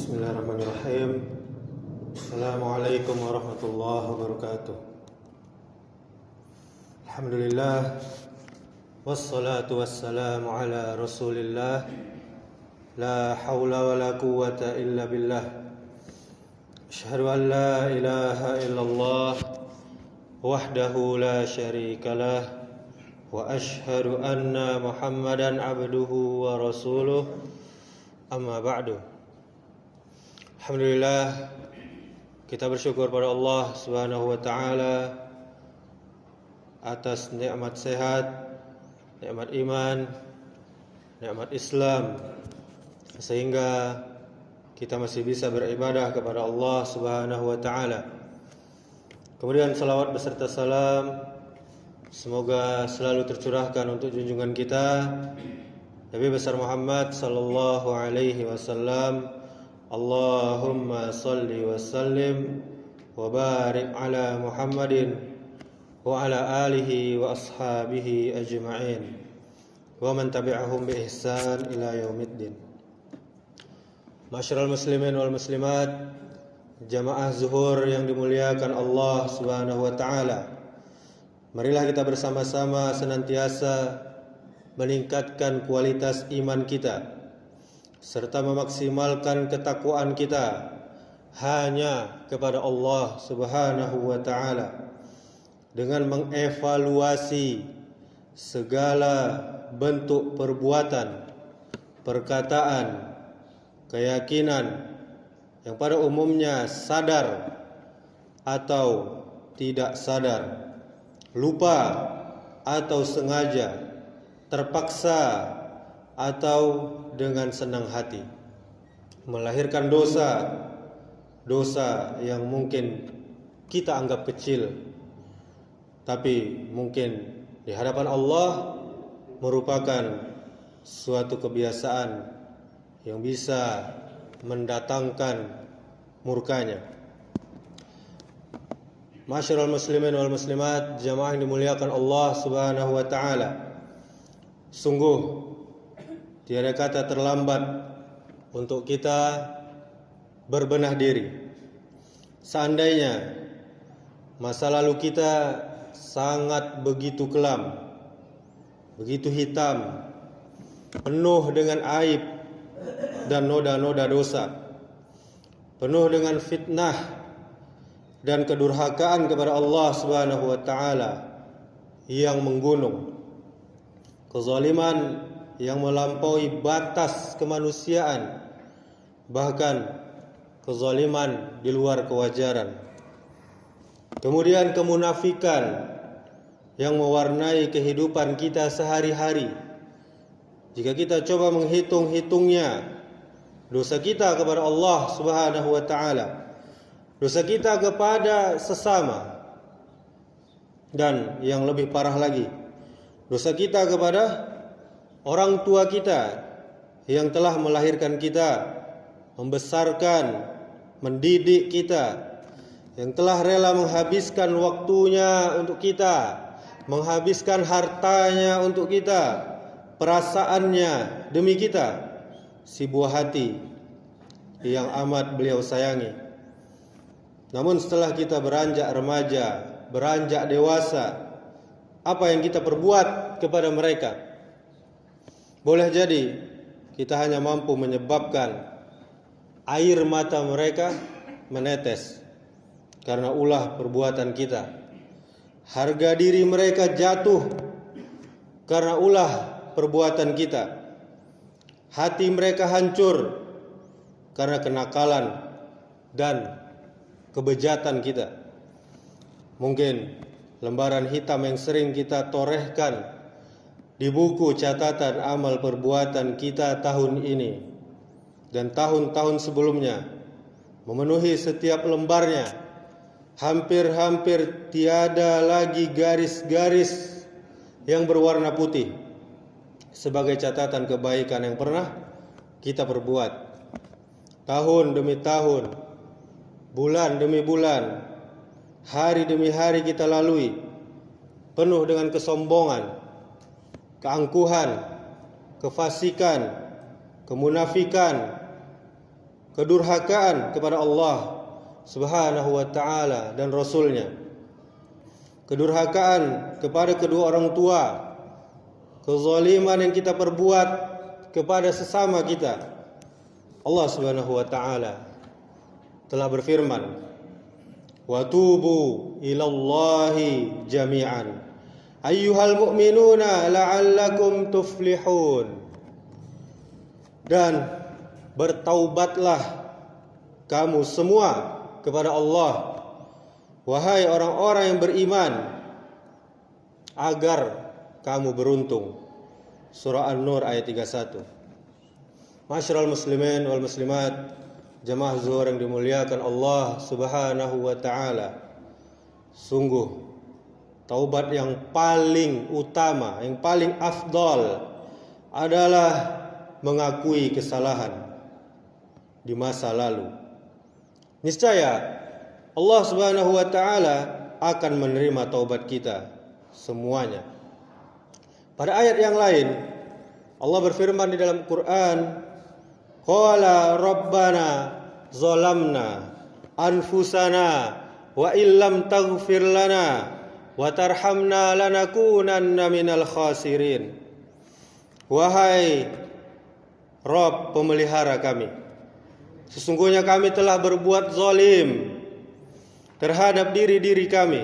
Bismillahirrahmanirrahim. Assalamualaikum warahmatullahi wabarakatuh. Alhamdulillah, wassalatu wassalamu ala rasulillah. La hawla wa la quwwata illa billah. Asyhadu an la ilaha illallah wahdahu la syarikalah, wa asyhadu anna Muhammadan abduhu wa rasuluh. Amma ba'du. Alhamdulillah, kita bersyukur pada Allah Subhanahu wa taala atas nikmat sehat, nikmat iman, nikmat Islam, sehingga kita masih bisa beribadah kepada Allah Subhanahu wa taala. Kemudian salawat beserta salam semoga selalu tercurahkan untuk junjungan kita Nabi besar Muhammad sallallahu alaihi wasallam. Allahumma salli wa sallim wa barik ala Muhammadin wa ala alihi wa ashabihi ajma'in wa man tabi'ahum bi ihsan ila yaumiddin. Masyarul muslimin wal muslimat, jamaah zuhur yang dimuliakan Allah Subhanahu wa taala. Marilah kita bersama-sama senantiasa meningkatkan kualitas iman kita serta memaksimalkan ketakwaan kita hanya kepada Allah Subhanahu wa taala dengan mengevaluasi segala bentuk perbuatan, perkataan, keyakinan yang pada umumnya sadar atau tidak sadar, lupa atau sengaja, terpaksa atau dengan senang hati, melahirkan dosa yang mungkin kita anggap kecil, tapi mungkin di hadapan Allah merupakan suatu kebiasaan yang bisa mendatangkan murkanya. Masyarul muslimin wal muslimat, jamaah yang dimuliakan Allah Subhanahu wa taala, sungguh tiada kata terlambat untuk kita berbenah diri. Seandainya masa lalu kita sangat begitu kelam, begitu hitam, penuh dengan aib dan noda-noda dosa, penuh dengan fitnah dan kedurhakaan kepada Allah Subhanahu wa taala yang menggunung, kezaliman yang melampaui batas kemanusiaan, bahkan kezaliman di luar kewajaran. Kemudian kemunafikan yang mewarnai kehidupan kita sehari-hari. Jika kita coba menghitung-hitungnya, dosa kita kepada Allah Subhanahu wa taala, dosa kita kepada sesama, dan yang lebih parah lagi, dosa kita kepada orang tua kita yang telah melahirkan kita, membesarkan, mendidik kita, yang telah rela menghabiskan waktunya untuk kita, menghabiskan hartanya untuk kita, perasaannya demi kita, si buah hati yang amat beliau sayangi. Namun setelah kita beranjak remaja, beranjak dewasa, apa yang kita perbuat kepada mereka? Boleh jadi kita hanya mampu menyebabkan air mata mereka menetes karena ulah perbuatan kita. Harga diri mereka jatuh karena ulah perbuatan kita. Hati mereka hancur karena kenakalan dan kebejatan kita. Mungkin lembaran hitam yang sering kita torehkan di buku catatan amal perbuatan kita tahun ini dan tahun-tahun sebelumnya memenuhi setiap lembarnya. Hampir-hampir tiada lagi garis-garis yang berwarna putih sebagai catatan kebaikan yang pernah kita perbuat. Tahun demi tahun, bulan demi bulan, hari demi hari kita lalui penuh dengan kesombongan, keangkuhan, kefasikan, kemunafikan, kedurhakaan kepada Allah Subhanahu wa ta'ala dan Rasulnya, kedurhakaan kepada kedua orang tua, kezaliman yang kita perbuat kepada sesama kita, Allah Subhanahu wa ta'ala telah berfirman, wa tubu ilallahi jami'an ayyuhal mu'minuna la'allakum tuflihun. Dan bertaubatlah kamu semua kepada Allah, wahai orang-orang yang beriman, agar kamu beruntung. Surah An-Nur ayat 31. Masyarul muslimin wal muslimat, jamaah zuhur yang dimuliakan Allah Subhanahu wa ta'ala, sungguh taubat yang paling utama, yang paling afdal adalah mengakui kesalahan di masa lalu. Niscaya Allah Subhanahu wa ta'ala akan menerima taubat kita semuanya. Pada ayat yang lain Allah berfirman di dalam Quran, qala rabbana zalamna anfusana wa illam taghfir lana wa tarhamna lanakunanna minal khasirin. Wahai Rabb pemelihara kami, sesungguhnya kami telah berbuat zalim terhadap diri-diri kami,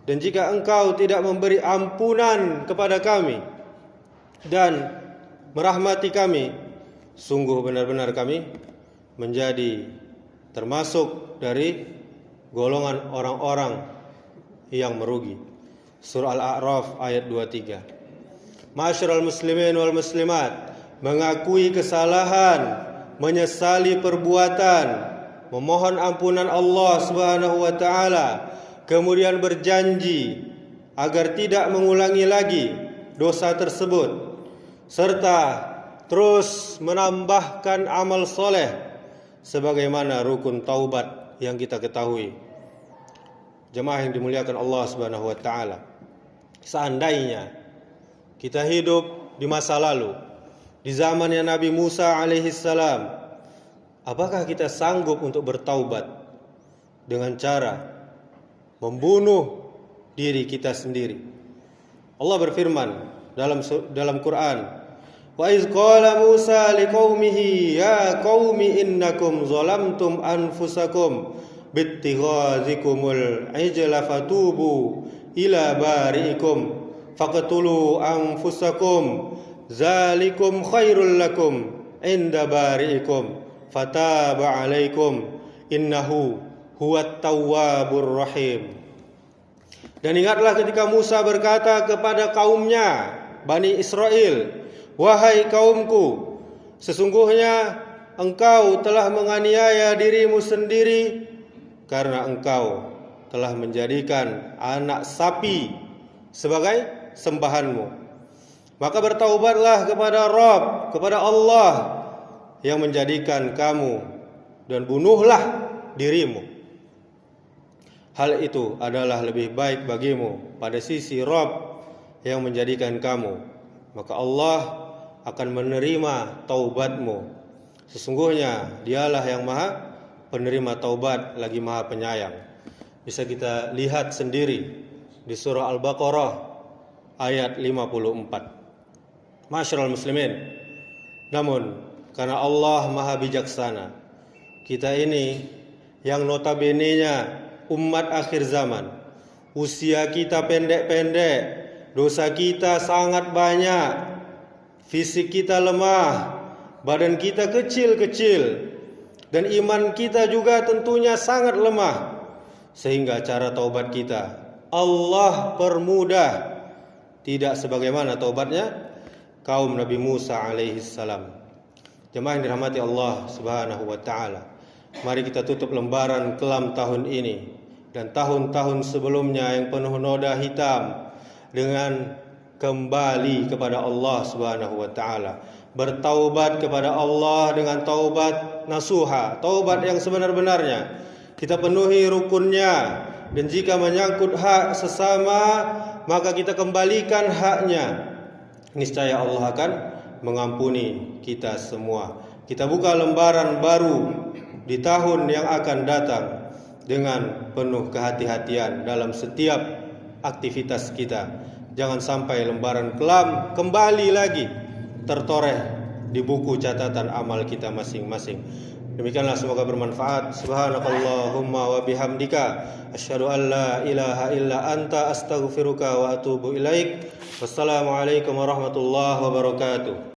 dan jika Engkau tidak memberi ampunan kepada kami dan merahmati kami, sungguh benar-benar kami menjadi termasuk dari golongan orang-orang yang merugi. Surah Al-A'raf ayat 23. Masyarul muslimin wal muslimat, mengakui kesalahan, menyesali perbuatan, memohon ampunan Allah Subhanahu wa ta'ala, kemudian berjanji agar tidak mengulangi lagi dosa tersebut, serta terus menambahkan amal soleh sebagaimana rukun taubat yang kita ketahui. Jemaah yang dimuliakan Allah Subhanahu wa ta'ala, seandainya kita hidup di masa lalu, di zamannya Nabi Musa alaihissalam, apakah kita sanggup untuk bertaubat dengan cara membunuh diri kita sendiri? Allah berfirman dalam Quran, wa iz qala Musa liqaumihi ya qaumi innakum zalamtum anfusakum bittighazikumul ijla fatubu ila bari'ikum faqtulu anfusakum zalikum khairul lakum inda bari'ikum fataba alaikum innahu huwat tawwabur rahim. Dan ingatlah ketika Musa berkata kepada kaumnya Bani Israel, wahai kaumku, sesungguhnya engkau telah menganiaya dirimu sendiri karena engkau telah menjadikan anak sapi sebagai sembahanmu. Maka bertaubatlah kepada Rabb, kepada Allah yang menjadikan kamu, dan bunuhlah dirimu. Hal itu adalah lebih baik bagimu pada sisi Rabb yang menjadikan kamu. Maka Allah akan menerima taubatmu. Sesungguhnya Dialah yang Maha penerima taubat lagi Maha penyayang. Bisa kita lihat sendiri di surah Al-Baqarah ayat 54. Masyarul muslimin, namun karena Allah Maha bijaksana, kita ini yang notabene-nya umat akhir zaman, usia kita pendek-pendek, dosa kita sangat banyak, fisik kita lemah, badan kita kecil-kecil, dan iman kita juga tentunya sangat lemah, sehingga cara taubat kita Allah permudah, tidak sebagaimana taubatnya kaum Nabi Musa alaihissalam. Jemaah yang dirahmati Allah Subhanahu wa ta'ala, mari kita tutup lembaran kelam tahun ini dan tahun-tahun sebelumnya yang penuh noda hitam dengan kembali kepada Allah Subhanahu wa ta'ala, bertaubat kepada Allah dengan taubat nasuha, taubat yang sebenar-benarnya. Kita penuhi rukunnya, dan jika menyangkut hak sesama maka kita kembalikan haknya. Niscaya Allah akan mengampuni kita semua. Kita buka lembaran baru di tahun yang akan datang dengan penuh kehati-hatian dalam setiap aktivitas kita. Jangan sampai lembaran kelam kembali lagi tertoreh di buku catatan amal kita masing-masing. Demikianlah, semoga bermanfaat. Subhanakallahumma wa bihamdika asyhadu an la ilaha illa anta astaghfiruka wa atubu ilaik. Wassalamualaikum warahmatullahi wabarakatuh.